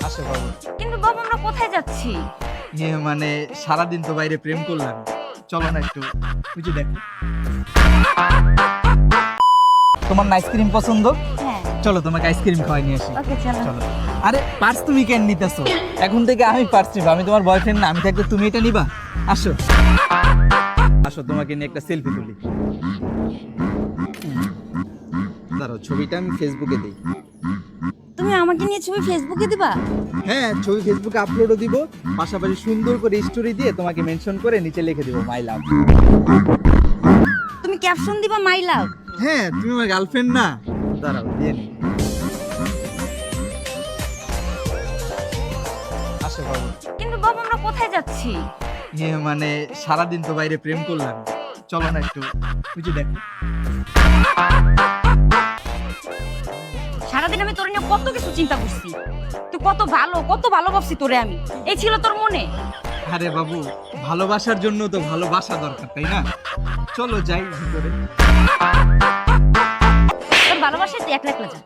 আসো বাবু। কিন্তু বাবু আমরা কোথায় যাচ্ছি? মানে সারাদিন তো বাইরে প্রেম করলাম, চলো না একটু বুঝে দেখো। তোমার না আইসক্রিম পছন্দ? হ্যাঁ। চলো তোমাকে আইসক্রিম খাওয়াই নিয়ে আসি। ওকে চলো। চলো। আরে পার্স তুমি কেন নিতেছো? এখন থেকে আমি পার্স নিবো, আমি তোমার বয়ফ্রেন্ড না, আমি থাকতে তুমি এটা নিবা। আসো আসো, তোমাকে নিয়ে একটা সেলফি তুলি। দাঁড়াও, ছবিটা আমি ফেসবুকে দিই। তুমি আমাকে নিয়ে ছবি ফেসবুকে দিবা? হ্যাঁ, ছবি ফেসবুকে আপলোডও দিব, পাশাপাশি সুন্দর করে স্টোরি দিয়ে তোমাকে মেনশন করে নিচে লিখে দিব মাই লাভ। তুমি ক্যাপশন দিবা মাই লাভ? হ্যাঁ, তুমি আমার গার্লফ্রেন্ড না। দাঁড়াও দিয়ে নি। আসো বাবু। কিন্তু বাবু আমরা কোথায় যাচ্ছি? মানে সারাদিন তো বাইরে প্রেম করলাম, চলো না একটু বুঝে দেখো। সারাদিন আমি তোর নিয়ে কত কিছু চিন্তা করছি, তুই কত ভালো ভাবছি তোরে আমি, এই ছিল তোর মনে? আরে বাবু, ভালোবাসার জন্য তো ভালোবাসা দরকার, তাই না? চলো যাই ভিতরে। তোর ভালোবাসায় তুই একলা একলা যা।